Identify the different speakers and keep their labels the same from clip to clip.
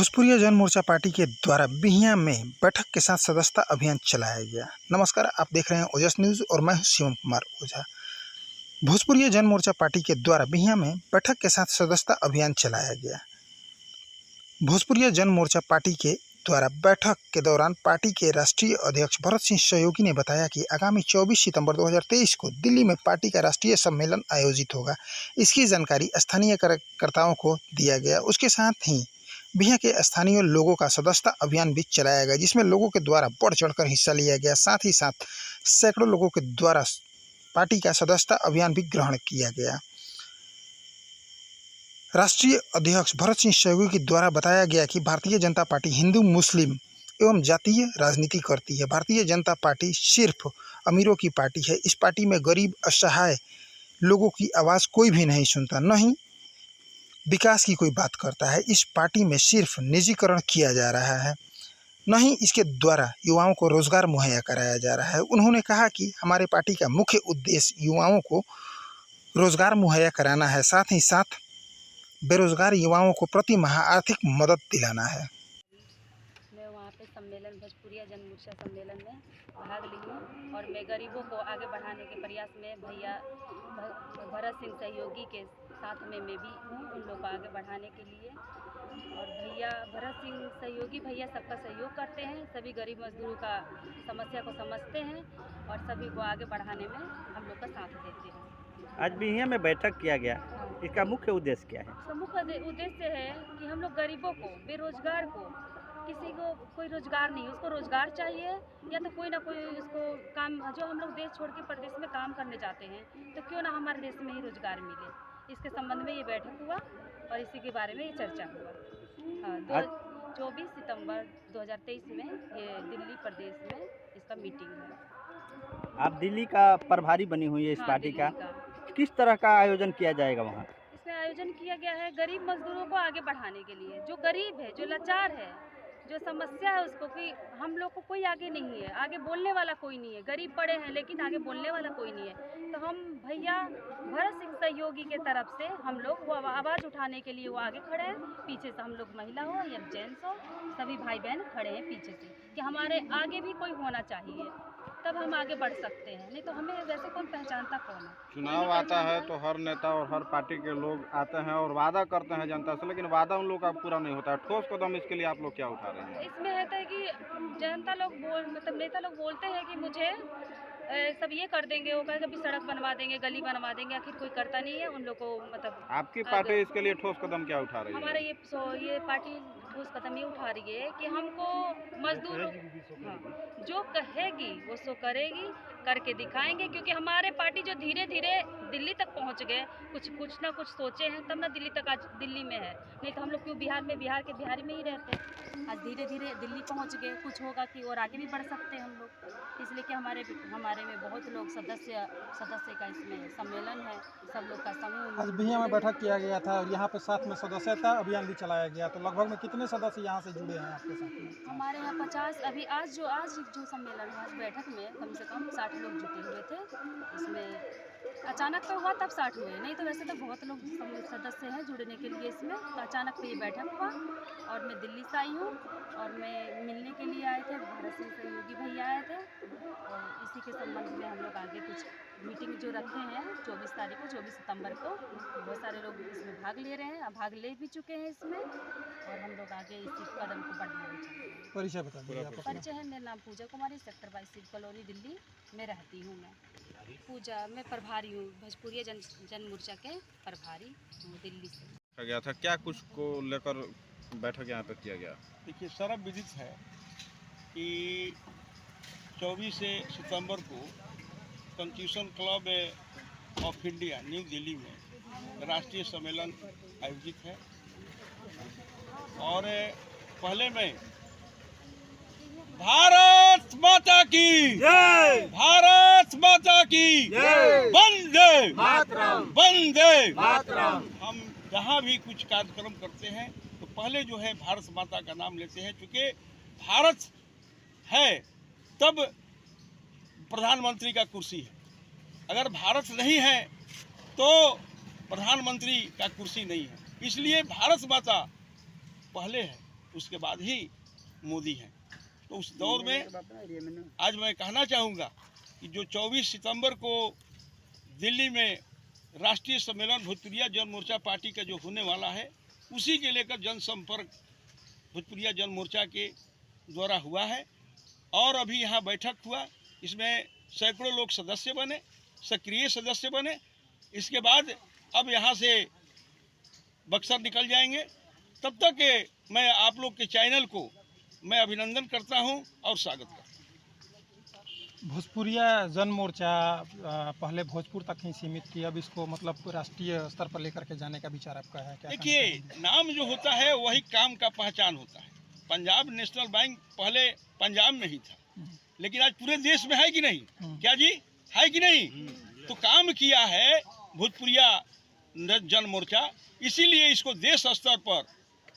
Speaker 1: भोजपुरिया जन मोर्चा पार्टी के द्वारा बिहियां में बैठक के साथ सदस्यता अभियान चलाया गया। नमस्कार, आप देख रहे हैं ओजस न्यूज़ और मैं हूं शिवम कुमार ओझा। भोजपुरिया जन मोर्चा पार्टी के द्वारा बिहियां में बैठक के साथ सदस्यता अभियान चलाया गया। भोजपुरिया जन मोर्चा पार्टी के द्वारा बैठक के दौरान पार्टी के राष्ट्रीय अध्यक्ष भरत सिंह सहयोगी ने बताया कि आगामी 24 सितंबर 2023 को दिल्ली में पार्टी का राष्ट्रीय सम्मेलन आयोजित होगा। इसकी जानकारी स्थानीय कार्यकर्ताओं को दिया गया। उसके साथ ही बिहियां के स्थानीय लोगों का सदस्यता अभियान भी चलाया गया, जिसमें लोगों के द्वारा बढ़ चढ़कर हिस्सा लिया गया। साथ ही साथ सैकड़ों लोगों के द्वारा पार्टी का सदस्यता अभियान भी ग्रहण किया गया। राष्ट्रीय अध्यक्ष भरत सिंह सहयोगी के द्वारा बताया गया कि भारतीय जनता पार्टी हिंदू मुस्लिम एवं जातीय राजनीति करती है। भारतीय जनता पार्टी सिर्फ अमीरों की पार्टी है। इस पार्टी में गरीब असहाय लोगों की आवाज़ कोई भी नहीं सुनता, न ही विकास की कोई बात करता है। इस पार्टी में सिर्फ निजीकरण किया जा रहा है, न ही इसके द्वारा युवाओं को रोजगार मुहैया कराया जा रहा है। उन्होंने कहा कि हमारे पार्टी का मुख्य उद्देश्य युवाओं को रोजगार मुहैया कराना है, साथ ही साथ बेरोजगार युवाओं को प्रति माह आर्थिक मदद दिलाना है।
Speaker 2: मैं वहाँ पे सम्मेलन भोजपुरिया जन मोर्चा सम्मेलन में भाग ली हूँ और मैं गरीबों को आगे बढ़ाने के प्रयास में भैया भरत सिंह सहयोगी के साथ में मैं भी हूँ, उन लोगों को आगे बढ़ाने के लिए। और भैया भरत सिंह सहयोगी भैया सबका सहयोग करते हैं, सभी गरीब मजदूरों का समस्या को समझते हैं और सभी को आगे बढ़ाने में हम लोग का साथ देते हैं।
Speaker 3: आज बिहियां में बैठक किया गया, इसका मुख्य उद्देश्य क्या है?
Speaker 2: इसका मुख्य उद्देश्य है कि हम लोग गरीबों को, बेरोजगार को, किसी को कोई रोजगार नहीं, उसको रोजगार चाहिए या तो कोई ना कोई उसको काम, जो हम लोग देश छोड़ के प्रदेश में काम करने जाते हैं तो क्यों ना हमारे देश में ही रोजगार मिले, इसके संबंध में ये बैठक हुआ और इसी के बारे में ये चर्चा हुआ। हाँ, 24 सितंबर 2023 में ये दिल्ली प्रदेश में इसका मीटिंग है।
Speaker 3: आप दिल्ली का प्रभारी बनी हुई है इस पार्टी का, किस तरह का आयोजन किया जाएगा वहाँ?
Speaker 2: इसमें आयोजन किया गया है गरीब मजदूरों को आगे बढ़ाने के लिए, जो गरीब है, जो लाचार है, जो समस्या है उसको, कि हम लोग को कोई आगे नहीं है, आगे बोलने वाला कोई नहीं है, गरीब पड़े हैं लेकिन आगे बोलने वाला कोई नहीं है, तो हम भैया भरत सिंह सहयोगी के तरफ से हम लोग वो आवाज़ उठाने के लिए वो आगे खड़े हैं। पीछे से हम लोग महिला हो या जेंट्स हो, सभी भाई बहन खड़े हैं पीछे से कि हमारे आगे भी कोई होना चाहिए, तब हम आगे बढ़ सकते हैं, नहीं तो हमें वैसे कौन पहचानता कौन है।
Speaker 4: चुनाव आता है तो हर नेता और हर पार्टी के लोग आते हैं और वादा करते हैं जनता से, लेकिन वादा उन लोग का पूरा नहीं होता है। ठोस कदम इसके लिए आप लोग क्या उठा रहे हैं?
Speaker 2: इसमें रहता है कि जनता लोग मतलब नेता लोग बोलते हैं कि मुझे सब ये कर देंगे, वो कभी सड़क बनवा देंगे, गली बनवा देंगे, आखिर कोई करता नहीं है उन लोग को। मतलब
Speaker 4: आपकी पार्टी इसके लिए ठोस कदम क्या उठा रही है?
Speaker 2: हमारे ये पार्टी ठोस कदम ये उठा रही है कि हमको मजदूरों, हाँ, जो कहेगी वो सो करेगी, करके दिखाएंगे, क्योंकि हमारे पार्टी जो धीरे धीरे दिल्ली तक पहुंच गए, कुछ ना कुछ सोचे हैं तब ना दिल्ली तक, आज दिल्ली में है, नहीं तो हम लोग क्यों बिहार में ही रहते हैं। आज धीरे धीरे दिल्ली पहुंच गए, कुछ होगा कि और आगे भी बढ़ सकते हैं हम लोग, इसलिए कि हमारे में बहुत लोग सदस्य का इसमें सम्मेलन है, सब लोग का समूह।
Speaker 5: आज बिहियां में बैठक किया गया था और यहाँ पे साथ में सदस्यता अभियान भी चलाया गया, तो लगभग में कितने सदस्य यहाँ से जुड़े हैं आपके साथ में?
Speaker 2: हमारे यहाँ 50, अभी आज जो सम्मेलन हुआ, आज बैठक में कम से कम 60 लोग जुटे हुए थे। इसमें अचानक पे हुआ तब 60 हुए, नहीं तो वैसे तो बहुत लोग सदस्य हैं जुड़ने के लिए इसमें, तो अचानक पे ये बैठक हुआ और मैं दिल्ली से आई हूँ और मैं मिलने के लिए आए थे, भरत सिंह सहयोगी भैया आए थे और इसी के संबंध में हम लोग आगे कुछ मीटिंग जो रखे हैं 24 तारीख को, 24 सितंबर को, बहुत सारे लोग इसमें भाग ले रहे हैं, भाग ले भी चुके हैं इसमें, और हम लोग आगे इसी कदम को बढ़ाना चाहते हैं।
Speaker 5: परिचय बता दीजिए आपका।
Speaker 2: परिचय है, मेरा नाम पूजा कुमारी, सेक्टर 22 सिविल कॉलोनी दिल्ली में रहती हूँ। मैं पूजा, मैं प्रभारी हूँ, भोजपुरिया जन मोर्चा के प्रभारी हूँ दिल्ली से।
Speaker 4: गया था क्या, कुछ को लेकर बैठक यहाँ पे किया गया?
Speaker 6: देखिए, सर्वविदित है कि 24 सितंबर को constitution club of India new Delhi में राष्ट्रीय सम्मेलन आयोजित है और पहले में भारत माता की जय, भारत माता की जय, वंदे मातरम, वंदे मातरम। हम जहाँ भी कुछ कार्यक्रम करते हैं तो पहले जो है भारत माता का नाम लेते हैं, क्योंकि भारत है तब प्रधानमंत्री का कुर्सी है, अगर भारत नहीं है तो प्रधानमंत्री का कुर्सी नहीं है, इसलिए भारत माता पहले है। उसके बाद ही मोदी हैं। तो उस दौर में आज मैं कहना चाहूँगा कि जो 24 सितंबर को दिल्ली में राष्ट्रीय सम्मेलन भोजपुरिया जन मोर्चा पार्टी का जो होने वाला है, उसी के लेकर जनसंपर्क भोजपुरिया जन मोर्चा के द्वारा हुआ है। और अभी यहाँ बैठक हुआ, इसमें सैकड़ों लोग सदस्य बने, सक्रिय सदस्य बने। इसके बाद अब यहाँ से बक्सर निकल जाएंगे। तब तक मैं आप लोग के चैनल को मैं अभिनंदन करता हूँ और स्वागत करता हूँ।
Speaker 5: भोजपुरिया जन मोर्चा पहले भोजपुर तक ही सीमित थी, अब इसको मतलब राष्ट्रीय स्तर पर लेकर के जाने का विचार आपका है क्या?
Speaker 6: देखिए, नाम जो होता है वही काम का पहचान होता है। पंजाब नेशनल बैंक पहले पंजाब में ही था, लेकिन आज पूरे देश में है कि नहीं? क्या जी, है कि नहीं? तो काम किया है भोजपुरिया जन मोर्चा, इसीलिए इसको देश स्तर पर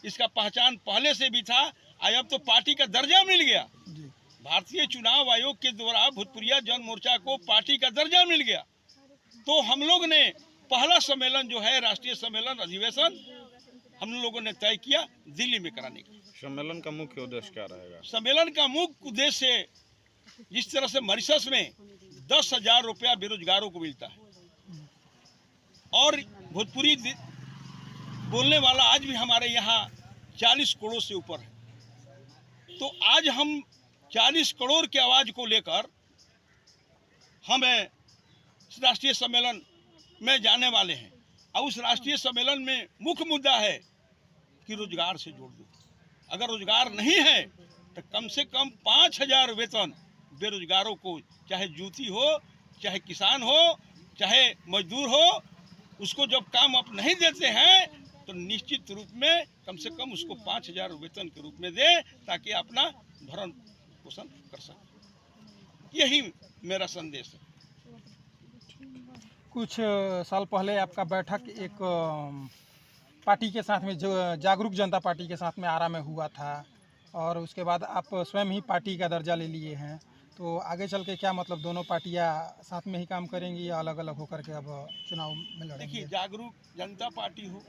Speaker 6: इसका पहचान पहले से भी था। आज अब तो पार्टी का दर्जा मिल गया। भारतीय चुनाव आयोग के द्वारा भोजपुरिया जन मोर्चा को पार्टी का दर्जा मिल गया। तो हम लोग ने पहला सम्मेलन जो है, राष्ट्रीय सम्मेलन अधिवेशन, हम लोगों ने तय किया दिल्ली में कराने का।
Speaker 4: सम्मेलन का मुख्य उद्देश्य क्या रहेगा?
Speaker 6: सम्मेलन का मुख्य उद्देश्य, जिस तरह से मॉरिशस में 10,000 रुपया बेरोजगारों को मिलता है और भोजपुरी बोलने वाला आज भी हमारे यहाँ 40 करोड़ से ऊपर है, तो आज हम 40 करोड़ की आवाज़ को लेकर हमें राष्ट्रीय सम्मेलन में जाने वाले हैं। और उस राष्ट्रीय सम्मेलन में मुख्य मुद्दा है कि रोजगार से जोड़ दो। अगर रोजगार नहीं है तो कम से कम 5,000 वेतन बेरोजगारों को, चाहे जूती हो, चाहे किसान हो, चाहे मजदूर हो, उसको जब काम आप नहीं देते हैं तो निश्चित रूप में कम से कम उसको 5,000 वेतन के रूप में दे, ताकि अपना भरण पोषण कर सके। यही मेरा संदेश है।
Speaker 5: कुछ साल पहले आपका बैठक एक पार्टी के साथ में, जो जागरूक जनता पार्टी के साथ में आरा में हुआ था, और उसके बाद आप स्वयं ही पार्टी का दर्जा ले लिए हैं। तो आगे चल के क्या मतलब दोनों पार्टियां साथ में ही काम करेंगी या अलग अलग होकर के अब चुनाव में लड़ेंगी?
Speaker 6: देखिए, जागरूक जनता पार्टी हो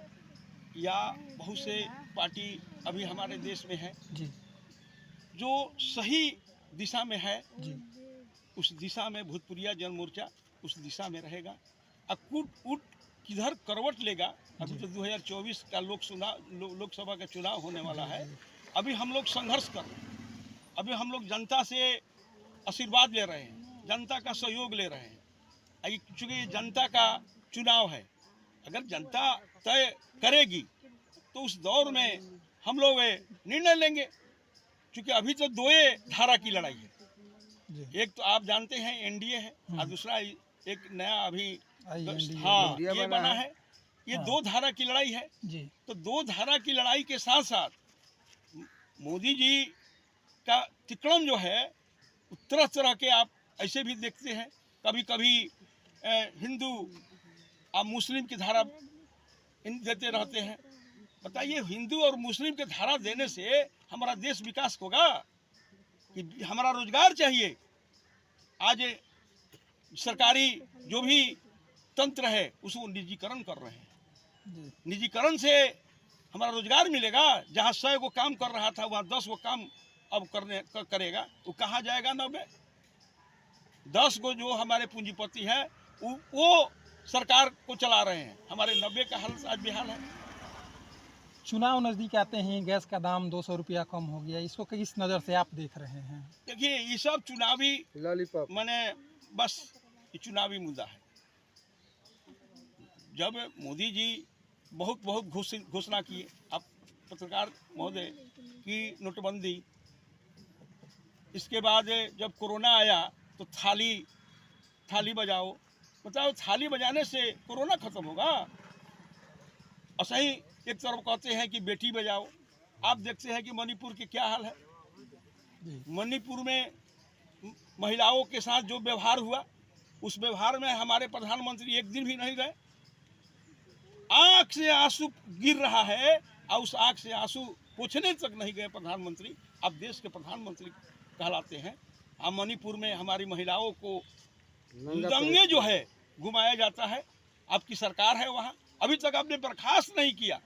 Speaker 6: या बहुत से पार्टी अभी हमारे देश में है
Speaker 5: जी,
Speaker 6: जो सही दिशा में है
Speaker 5: जी,
Speaker 6: उस दिशा में भोजपुरिया जन मोर्चा उस दिशा में रहेगा। अब कूट उठ किधर करवट लेगा, अभी तो 2024 का लोकसभा का चुनाव होने वाला है। अभी हम लोग संघर्ष कर रहे हैं, अभी हम लोग जनता से आशीर्वाद ले रहे हैं, जनता का सहयोग ले रहे हैं। चूँकि ये जनता का चुनाव है, अगर जनता तय करेगी तो उस दौर में हम लोग निर्णय लेंगे। क्योंकि अभी तो 2 धारा की लड़ाई है। एक तो आप जानते हैं एनडीए है, और दूसरा एक नया अभी ये बना है। ये 2 धारा की लड़ाई है
Speaker 5: जी।
Speaker 6: तो 2 धारा की लड़ाई के साथ साथ मोदी जी का तिकड़म जो है, तरह तरह के आप ऐसे भी देखते हैं, कभी कभी हिंदू और मुस्लिम की धारा देते रहते हैं। बताइए, हिंदू और मुस्लिम के धारा देने से हमारा देश विकास होगा कि हमारा रोजगार चाहिए? आज सरकारी जो भी तंत्र है उसको निजीकरण कर रहे हैं। निजीकरण से हमारा रोजगार मिलेगा? जहाँ 100 को काम कर रहा था, वहाँ 10 को काम अब करेगा। वो कहाँ जाएगा? 90 10 को जो हमारे पूंजीपति हैं वो सरकार को चला रहे हैं। हमारे 90 का हाल आज बेहाल है।
Speaker 5: चुनाव नज़दीक आते हैं, गैस का दाम 200 रुपया कम हो गया, इसको किस नज़र से आप देख रहे हैं?
Speaker 6: देखिए, ये सब चुनावी मैंने बस ये चुनावी मुद्दा है। जब मोदी जी बहुत घोषणा किए, आप पत्रकार महोदय, की नोटबंदी, इसके बाद जब कोरोना आया तो थाली बजाओ। बताओ, थाली बजाने से कोरोना खत्म होगा? और सही एक तरफ कहते हैं कि बेटी बजाओ। आप देखते हैं कि मणिपुर के क्या हाल है। मणिपुर में महिलाओं के साथ जो व्यवहार हुआ, उस व्यवहार में हमारे प्रधानमंत्री एक दिन भी नहीं गए। आंख से आंसू गिर रहा है और उस आंख से आंसू पोंछने तक नहीं गए प्रधानमंत्री। आप देश के प्रधानमंत्री कहलाते हैं। हम मणिपुर में हमारी महिलाओं को दंगे जो है घुमाया जाता है। आपकी सरकार है वहाँ, अभी तक आपने बर्खास्त नहीं किया।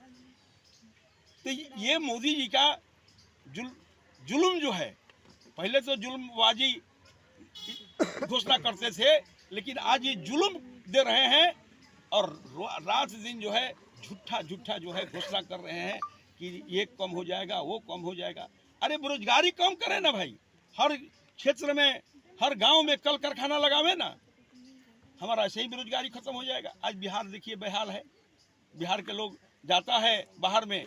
Speaker 6: तो ये मोदी जी का जुल्म जो है, पहले तो जुल्मबाजी घोषणा करते थे, लेकिन आज ये जुल्म दे रहे हैं और रात दिन जो है झूठा जो है घोषणा कर रहे हैं कि ये कम हो जाएगा, वो कम हो जाएगा। अरे बेरोजगारी कम करें ना भाई, हर क्षेत्र में, हर गांव में कल कारखाना लगावे ना, हमारा ऐसे ही बेरोजगारी खत्म हो जाएगा। आज बिहार देखिए बेहाल है, बिहार के लोग जाता है बाहर में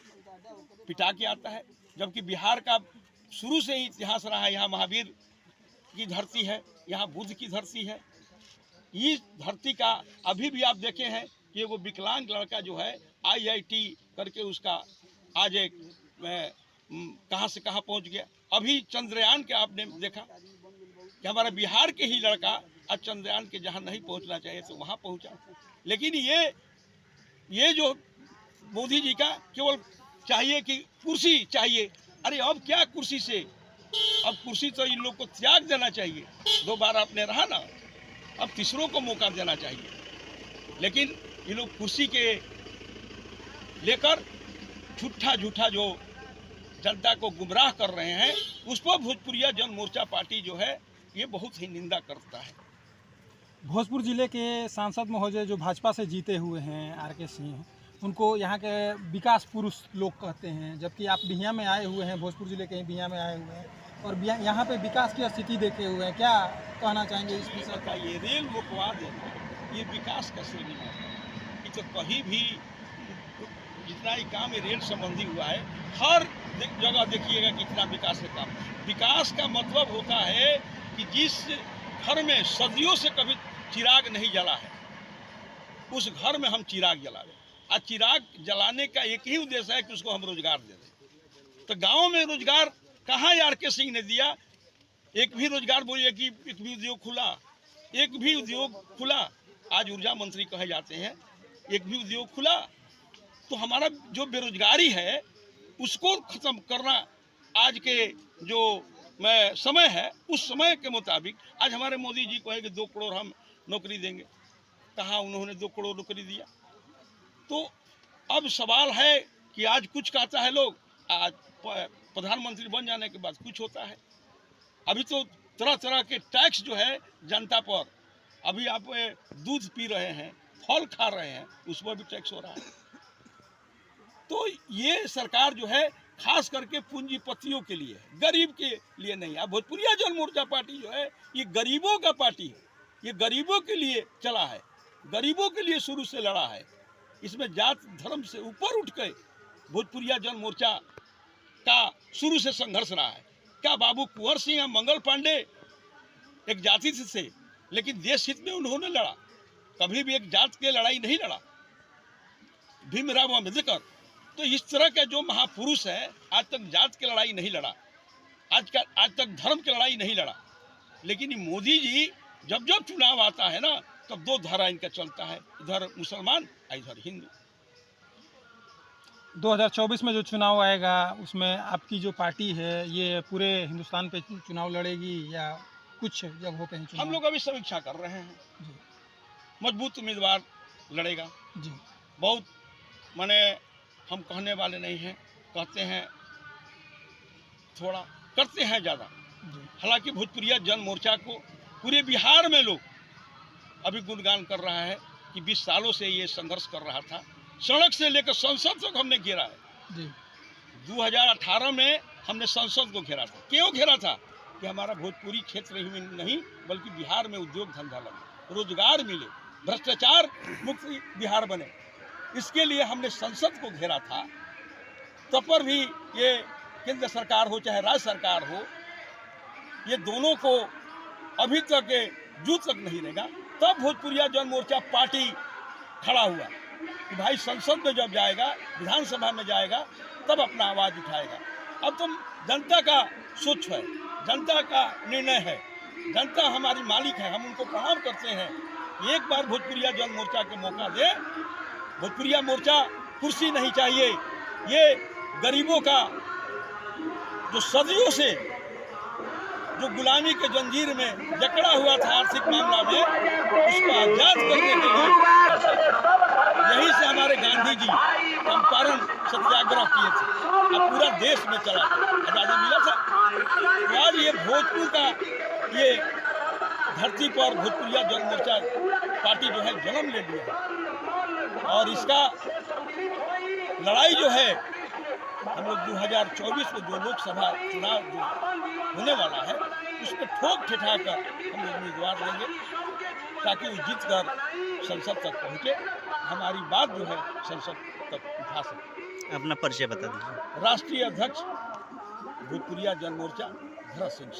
Speaker 6: पिटा के आता है, जबकि बिहार का शुरू से ही इतिहास रहा है। यहाँ महावीर की धरती है, यहाँ बुद्ध की धरती है। इस धरती का अभी भी आप देखे हैं कि वो विकलांग लड़का जो है IIT करके उसका आज एक कहाँ से कहाँ पहुँच गया। अभी चंद्रयान के आपने देखा कि हमारा बिहार के ही लड़का आज चंद्रयान के जहाँ नहीं पहुँचना चाहिए तो वहाँ पहुँचा। लेकिन ये जो मोदी जी का केवल चाहिए कि कुर्सी चाहिए। अरे अब क्या कुर्सी से, अब कुर्सी तो इन लोग को त्याग देना चाहिए। 2 बार आपने रहा ना, अब तीसरों को मौका देना चाहिए। लेकिन ये लोग कुर्सी के लेकर झूठा जो जनता को गुमराह कर रहे हैं, उस पर भोजपुरिया जन मोर्चा पार्टी जो है ये बहुत ही निंदा करता है।
Speaker 5: भोजपुर जिले के सांसद महोदय जो भाजपा से जीते हुए हैं RK सिंह, उनको यहाँ के विकास पुरुष लोग कहते हैं, जबकि आप बिहियां में आए हुए हैं, भोजपुर जिले के बिहियां में आए हुए हैं और यहाँ पे विकास की स्थिति देखे हुए हैं। क्या कहना चाहेंगे इस विषय
Speaker 6: का? ये रेल रुकवा देना, ये विकास का श्रेणी है। ये तो कहीं भी जितना ही काम रेल संबंधी हुआ है, हर जगह देखिएगा कितना विकास का काम। विकास का मतलब होता है कि जिस घर में सदियों से कभी चिराग नहीं जला है, उस घर में हम चिराग जला दें। आज चिराग जलाने का एक ही उद्देश्य है कि उसको हम रोजगार दे दें। तो गांव में रोजगार कहाँ RK सिंह ने दिया? एक भी रोजगार बोलिए कि एक भी उद्योग खुला, एक भी उद्योग खुला। आज ऊर्जा मंत्री कहे जाते हैं, एक भी उद्योग खुला। तो हमारा जो बेरोजगारी है उसको खत्म करना आज के जो समय है, उस समय के मुताबिक आज हमारे मोदी जी कहे कि 2 करोड़ हम नौकरी देंगे। कहाँ उन्होंने 2 करोड़ नौकरी दिया? तो अब सवाल है कि आज कुछ कहता है लोग, आज प्रधानमंत्री बन जाने के बाद कुछ होता है। अभी तो तरह तरह के टैक्स जो है जनता पर, अभी आप दूध पी रहे हैं, फल खा रहे हैं, उस पर भी टैक्स हो रहा है। तो ये सरकार जो है खास करके पूंजीपतियों के लिए है, गरीब के लिए नहीं। अब भोजपुरिया जन मोर्चा पार्टी जो है ये गरीबों का पार्टी है, ये गरीबों के लिए चला है, गरीबों के लिए शुरू से लड़ा है। इसमें जात धर्म से ऊपर उठ के भोजपुरिया जन मोर्चा का शुरू से संघर्ष रहा है। क्या बाबू कुंवर सिंह या मंगल पांडे एक जाति से थे, लेकिन देश हित में उन्होंने लड़ा, कभी भी एक जात के लड़ाई नहीं लड़ा। भीमराव अम्बेडकर, तो इस तरह के जो महापुरुष है आज तक जात की लड़ाई नहीं लड़ा, आज तक धर्म की लड़ाई नहीं लड़ा। लेकिन मोदी जी जब जब चुनाव आता है ना, तब 2 धारा इनका चलता है, इधर मुसलमान इधर हिंदू।
Speaker 5: 2024 में जो चुनाव आएगा उसमें आपकी जो पार्टी है ये पूरे हिंदुस्तान पे चुनाव लड़ेगी या कुछ जगहों पे चुनाव?
Speaker 6: हम लोग अभी समीक्षा कर रहे हैं
Speaker 5: जी।
Speaker 6: मजबूत उम्मीदवार लड़ेगा
Speaker 5: जी।
Speaker 6: बहुत, माने हम कहने वाले नहीं हैं, कहते हैं थोड़ा, करते हैं ज़्यादा। हालांकि भोजपुरिया जन मोर्चा को पूरे बिहार में लोग अभी गुणगान कर रहा है कि 20 सालों से ये संघर्ष कर रहा था, सड़क से लेकर संसद तक हमने घेरा है
Speaker 5: जी।
Speaker 6: 2018 में हमने संसद को घेरा था। क्यों घेरा था? कि हमारा भोजपुरी क्षेत्र ही में नहीं बल्कि बिहार में उद्योग धंधा लगे, रोजगार मिले, भ्रष्टाचार मुक्त बिहार बने। इसके लिए हमने संसद को घेरा था। तब पर भी ये केंद्र सरकार हो चाहे राज्य सरकार हो, ये दोनों को अभी तक जू तक नहीं रहेगा। तब भोजपुरिया जन मोर्चा पार्टी खड़ा हुआ कि भाई संसद में जब जाएगा, विधानसभा में जाएगा, तब अपना आवाज़ उठाएगा। अब तो जनता का सोच है, जनता का निर्णय है, जनता हमारी मालिक है। हम उनको प्रणाम करते हैं। एक बार भोजपुरिया जन मोर्चा के मौका दे। भोजपुरिया मोर्चा कुर्सी नहीं चाहिए, ये गरीबों का जो सदियों से जो गुलामी के जंजीर में जकड़ा हुआ था आर्थिक मामला में, उसको आजाद करने के लिए यहीं से हमारे गांधी जी चंपारण सत्याग्रह किए थे। अब पूरा देश में चला था, आज़ादी भोजपुर का ये धरती पर भोजपुरिया जन मोर्चा पार्टी जो है जन्म ले लिया है और इसका लड़ाई जो है हम लोग 2024 में जो लोकसभा चुनाव जो होने वाला है उसमें ठोक ठिठा कर हम लोग उम्मीदवार देंगे ताकि वो जीत कर संसद तक पहुँचे, हमारी बात जो है संसद तक उठा सके।
Speaker 3: अपना परिचय बता दीजिए।
Speaker 6: राष्ट्रीय अध्यक्ष भोजपुरिया जन मोर्चा भरत सिंह।